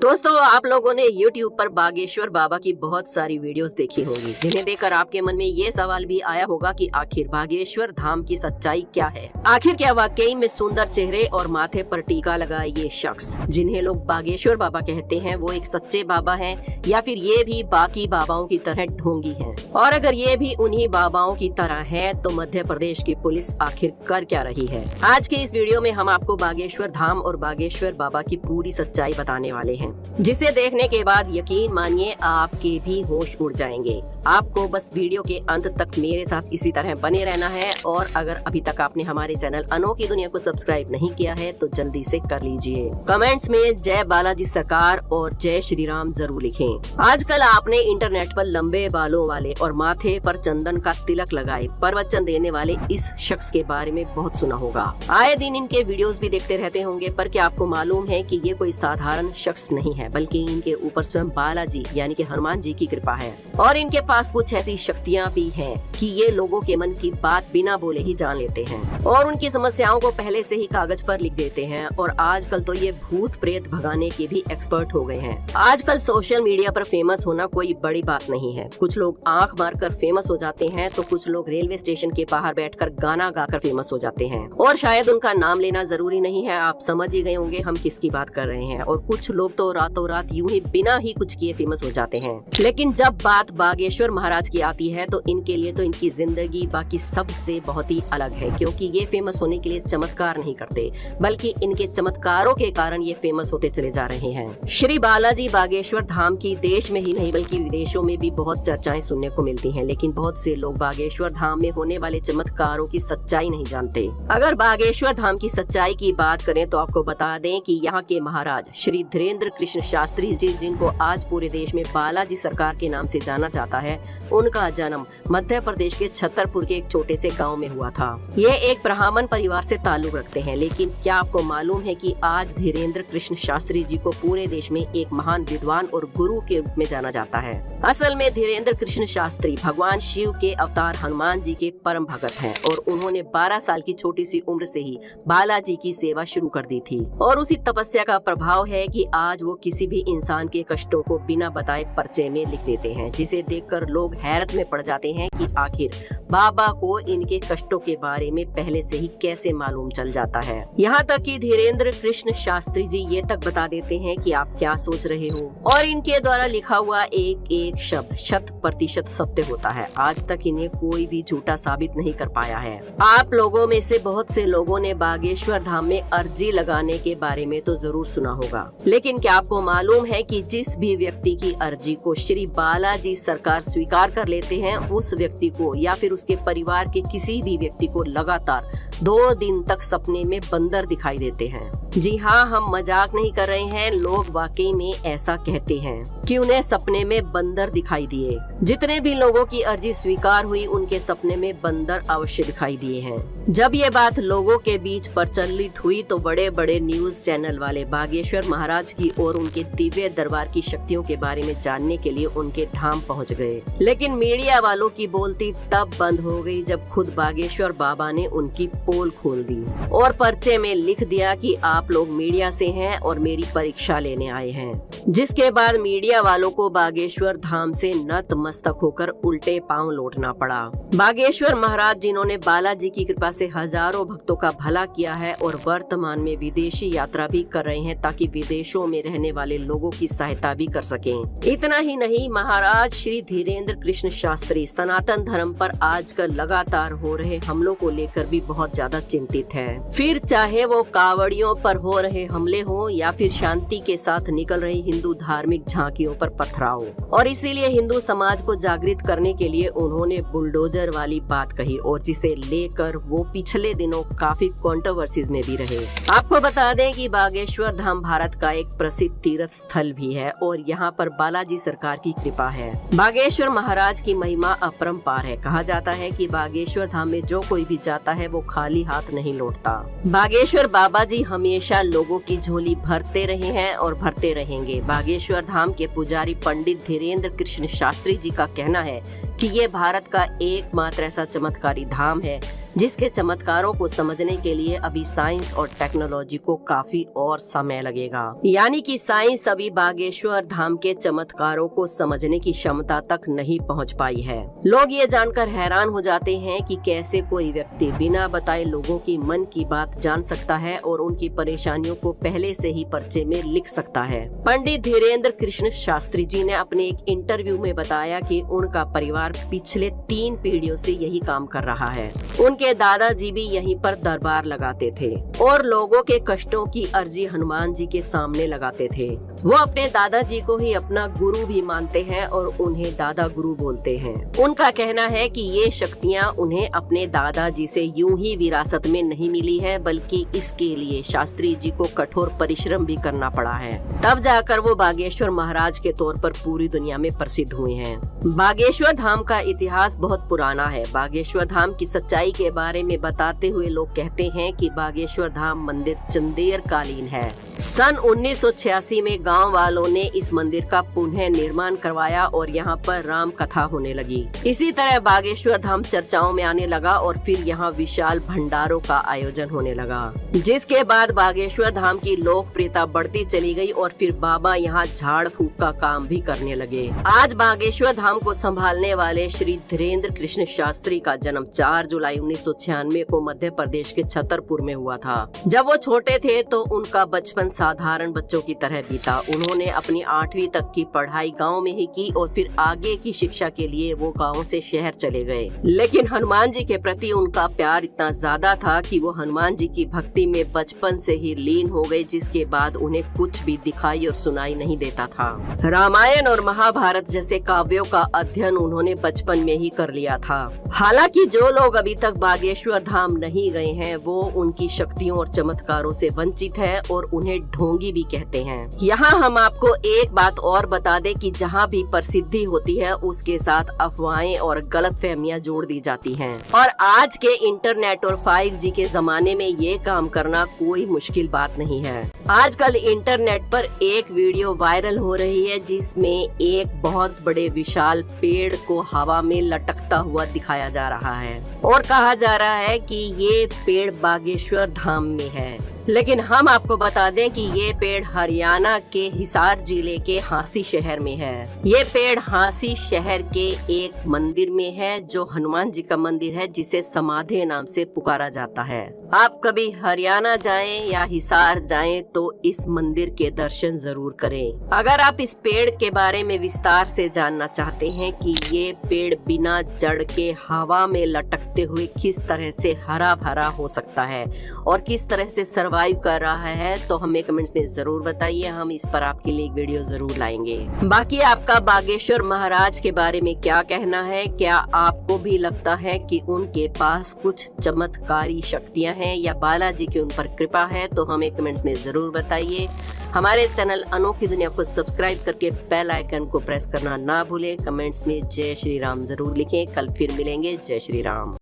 दोस्तों, आप लोगों ने YouTube पर बागेश्वर बाबा की बहुत सारी वीडियोस देखी होंगी, जिन्हें देखकर आपके मन में ये सवाल भी आया होगा कि आखिर बागेश्वर धाम की सच्चाई क्या है। आखिर क्या वाकई में सुंदर चेहरे और माथे पर टीका लगाए ये शख्स जिन्हें लोग बागेश्वर बाबा कहते हैं वो एक सच्चे बाबा हैं, या फिर ये भी बाकी बाबाओं की तरह ढोंगी हैं? और अगर ये भी उन्हीं बाबाओं की तरह है तो मध्य प्रदेश की पुलिस आखिर कर क्या रही है? आज के इस वीडियो में हम आपको बागेश्वर धाम और बागेश्वर बाबा की पूरी सच्चाई बताने वाले हैं, जिसे देखने के बाद यकीन मानिए आपके भी होश उड़ जाएंगे। आपको बस वीडियो के अंत तक मेरे साथ इसी तरह बने रहना है, और अगर अभी तक आपने हमारे चैनल अनोखी दुनिया को सब्सक्राइब नहीं किया है तो जल्दी से कर लीजिए। कमेंट्स में जय बालाजी सरकार और जय श्री राम जरूर लिखें। आजकल आपने इंटरनेट पर लंबे बालों वाले और माथे पर चंदन का तिलक लगाए प्रवचन देने वाले इस शख्स के बारे में बहुत सुना होगा। आए दिन इनके वीडियोस भी देखते रहते होंगे, पर क्या आपको मालूम है कि ये कोई साधारण शख्स नहीं है, बल्कि इनके ऊपर स्वयं बालाजी यानी कि हनुमान जी की कृपा है, और इनके पास कुछ ऐसी शक्तियाँ भी हैं कि ये लोगों के मन की बात बिना बोले ही जान लेते हैं और उनकी समस्याओं को पहले से ही कागज पर लिख देते हैं। और आजकल तो ये भूत प्रेत भगाने के भी एक्सपर्ट हो गए हैं। आजकल सोशल मीडिया पर फेमस होना कोई बड़ी बात नहीं है। कुछ लोग आंख मारकर फेमस हो जाते हैं तो कुछ लोग रेलवे स्टेशन के बाहर बैठकर गाना गाकर फेमस हो जाते हैं, और शायद उनका नाम लेना जरूरी नहीं है। आप समझ ही गए होंगे हम किसकी बात कर रहे हैं। और कुछ लोग तो रातों रात यूं ही बिना ही कुछ किए फेमस हो जाते हैं। लेकिन जब बात बागेश्वर महाराज की आती है तो इनके लिए तो इनकी जिंदगी बाकी सबसे बहुत ही अलग है, क्योंकि ये फेमस होने के लिए चमत्कार नहीं करते, बल्कि इनके चमत्कारों के कारण ये फेमस होते चले जा रहे हैं। श्री बालाजी बागेश्वर धाम की देश में ही नहीं बल्कि विदेशों में भी बहुत चर्चाएं सुनने को मिलती हैं, लेकिन बहुत से लोग बागेश्वर धाम में होने वाले चमत्कारों की सच्चाई नहीं जानते। अगर बागेश्वर धाम की सच्चाई की बात करें तो आपको बता दें कि यहाँ के महाराज श्री धीरेन्द्र कृष्ण शास्त्री जी, जिनको आज पूरे देश में बालाजी सरकार के नाम से जाना जाता है, उनका जन्म मध्य प्रदेश के छतरपुर के एक छोटे से गांव में हुआ था। ये एक ब्राह्मण परिवार से ताल्लुक रखते हैं, लेकिन क्या आपको मालूम है कि आज धीरेन्द्र कृष्ण शास्त्री जी को पूरे देश में एक महान विद्वान और गुरु के रूप में जाना जाता है। असल में धीरेन्द्र कृष्ण शास्त्री भगवान शिव के अवतार हनुमान जी के परम भगत हैं, और उन्होंने 12 साल की छोटी सी उम्र से ही बालाजी की सेवा शुरू कर दी थी। और उसी तपस्या का प्रभाव है कि आज वो किसी भी इंसान के कष्टों को बिना बताए पर्चे में लिख देते हैं, जिसे देखकर लोग हैरत में पड़ जाते हैं कि आखिर बाबा को इनके कष्टों के बारे में पहले से ही कैसे मालूम चल जाता है। यहाँ तक कि धीरेन्द्र कृष्ण शास्त्री जी ये तक बता देते हैं कि आप क्या सोच रहे हो, और इनके द्वारा लिखा हुआ एक एक शब्द 100% सत्य होता है। आज तक इन्हें कोई भी झूठा साबित नहीं कर पाया है। आप लोगों में से बहुत से लोगों ने बागेश्वर धाम में अर्जी लगाने के बारे में तो जरूर सुना होगा, लेकिन क्या आपको मालूम है कि जिस भी व्यक्ति की अर्जी को श्री बालाजी सरकार स्वीकार कर लेते हैं, उस व्यक्ति को या फिर उसके परिवार के किसी भी व्यक्ति को लगातार 2 दिन तक सपने में बंदर दिखाई देते हैं। जी हाँ, हम मजाक नहीं कर रहे हैं, लोग वाकई में ऐसा कहते हैं कि उन्हें सपने में बंदर दिखाई दिए। जितने भी लोगों की अर्जी स्वीकार हुई, उनके सपने में बंदर अवश्य दिखाई दिए हैं। जब ये बात लोगों के बीच प्रचलित हुई तो बड़े बड़े न्यूज चैनल वाले बागेश्वर महाराज की और उनके दिव्य दरबार की शक्तियों के बारे में जानने के लिए उनके धाम पहुंच गए। लेकिन मीडिया वालों की बोलती तब बंद हो गई जब खुद बागेश्वर बाबा ने उनकी पोल खोल दी और पर्चे में लिख दिया कि आप लोग मीडिया से हैं और मेरी परीक्षा लेने आए हैं। जिसके बाद मीडिया वालों को बागेश्वर धाम से नतमस्तक होकर उल्टे पांव लौटना पड़ा। बागेश्वर महाराज, जिन्होंने बालाजी की कृपा से हजारों भक्तों का भला किया है और वर्तमान में विदेशी यात्रा भी कर रहे हैं ताकि विदेशों में रहने वाले लोगों की सहायता भी कर सकें। इतना ही नहीं, महाराज श्री धीरेन्द्र कृष्ण शास्त्री सनातन धर्म पर आजकल लगातार हो रहे हमलों को लेकर भी बहुत ज्यादा चिंतित है। फिर चाहे वो कावड़ियों पर हो रहे हमले हो या फिर शांति के साथ निकल रही हिंदू धार्मिक झांकियों पर पथराव। और इसीलिए हिंदू समाज को जागृत करने के लिए उन्होंने बुलडोजर वाली बात कही, और जिसे लेकर वो पिछले दिनों काफी कंट्रोवर्सीज में भी रहे। आपको बता दें कि बागेश्वर धाम भारत का एक प्रसिद्ध तीर्थ स्थल भी है और यहाँ पर बालाजी सरकार की कृपा है। बागेश्वर महाराज की महिमा अपरंपार है। कहा जाता है कि बागेश्वर धाम में जो कोई भी जाता है वो खाली हाथ नहीं लौटता। बागेश्वर बाबा जी हमेशा लोगों की झोली भरते रहे हैं और भरते रहेंगे। बागेश्वर धाम के पुजारी पंडित धीरेन्द्र कृष्ण शास्त्री जी का कहना है कि ये भारत का एकमात्र ऐसा चमत्कारी धाम है जिसके चमत्कारों को समझने के लिए अभी साइंस और टेक्नोलॉजी को काफी और समय लगेगा। यानी कि साइंस अभी बागेश्वर धाम के चमत्कारों को समझने की क्षमता तक नहीं पहुंच पाई है। लोग ये जानकर हैरान हो जाते हैं कि कैसे कोई व्यक्ति बिना बताए लोगों की मन की बात जान सकता है और उनकी परेशानियों को पहले से ही पर्चे में लिख सकता है। पंडित धीरेन्द्र कृष्ण शास्त्री जी ने अपने एक इंटरव्यू में बताया कि उनका परिवार पिछले 3 पीढ़ियों से यही काम कर रहा है। उनके दादाजी भी यहीं पर दरबार लगाते थे और लोगों के कष्टों की अर्जी हनुमान जी के सामने लगाते थे। वो अपने दादाजी को ही अपना गुरु भी मानते हैं और उन्हें दादा गुरु बोलते हैं। उनका कहना है कि ये शक्तियाँ उन्हें अपने दादाजी से यूं ही विरासत में नहीं मिली है, बल्कि इसके लिए शास्त्री जी को कठोर परिश्रम भी करना पड़ा है। तब जाकर वो बागेश्वर महाराज के तौर पर पूरी दुनिया में प्रसिद्ध हुए हैं। बागेश्वर धाम का इतिहास बहुत पुराना है। बागेश्वर धाम की सच्चाई के बारे में बताते हुए लोग कहते हैं कि बागेश्वर धाम मंदिर चंदेर कालीन है। सन 1986 में गांव वालों ने इस मंदिर का पुनः निर्माण करवाया और यहाँ पर राम कथा होने लगी। इसी तरह बागेश्वर धाम चर्चाओं में आने लगा और फिर यहाँ विशाल भंडारों का आयोजन होने लगा, जिसके बाद बागेश्वर धाम की लोकप्रियता बढ़ती चली गई और फिर बाबा यहाँ झाड़ फूक का काम भी करने लगे। आज बागेश्वर धाम को संभालने वाले श्री धीरेन्द्र कृष्ण शास्त्री का जन्म 4 जुलाई 1996 को मध्य प्रदेश के छतरपुर में हुआ था। जब वो छोटे थे तो उनका बचपन साधारण बच्चों की तरह बीता। उन्होंने अपनी 8वीं तक की पढ़ाई गांव में ही की और फिर आगे की शिक्षा के लिए वो गांव से शहर चले गए। लेकिन हनुमान जी के प्रति उनका प्यार इतना ज्यादा था कि वो हनुमान जी की भक्ति में बचपन से ही लीन हो गए, जिसके बाद उन्हें कुछ भी दिखाई और सुनाई नहीं देता था। रामायण और महाभारत जैसे काव्यों का अध्ययन उन्होंने बचपन में ही कर लिया था। हालांकि जो लोग अभी तक बागेश्वर धाम नहीं गए हैं वो उनकी शक्तियों और चमत्कारों से वंचित है और उन्हें ढोंगी भी कहते हैं। यहाँ हम आपको एक बात और बता दें कि जहाँ भी प्रसिद्धि होती है उसके साथ अफवाहें और गलतफहमियां जोड़ दी जाती हैं। और आज के इंटरनेट और 5G के जमाने में ये काम करना कोई मुश्किल बात नहीं है। आजकल इंटरनेट पर एक वीडियो वायरल हो रही है जिसमें एक बहुत बड़े विशाल पेड़ को हवा में लटकता हुआ दिखाया जा रहा है और कहा जा रहा है कि ये पेड़ बागेश्वर धाम में है। लेकिन हम आपको बता दें कि ये पेड़ हरियाणा के हिसार जिले के हांसी शहर में है। ये पेड़ हांसी शहर के एक मंदिर में है जो हनुमान जी का मंदिर है, जिसे समाधि नाम से पुकारा जाता है। आप कभी हरियाणा जाएं या हिसार जाएं तो इस मंदिर के दर्शन जरूर करें। अगर आप इस पेड़ के बारे में विस्तार से जानना चाहते हैं कि ये पेड़ बिना जड़ के हवा में लटकते हुए किस तरह से हरा भरा हो सकता है और किस तरह से सर्वाइव कर रहा है, तो हमें कमेंट्स में जरूर बताइए। हम इस पर आपके लिए एक वीडियो जरूर लाएंगे। बाकी आपका बागेश्वर महाराज के बारे में क्या कहना है? क्या आपको भी लगता है कि उनके पास कुछ चमत्कारी शक्तियां हैं या बालाजी की उन पर कृपा है? तो हमें कमेंट्स में जरूर बताइए। हमारे चैनल अनोखी दुनिया को सब्सक्राइब करके बेल आइकन को प्रेस करना ना भूलें। कमेंट्स में जय श्री राम जरूर लिखें। कल फिर मिलेंगे। जय श्री राम।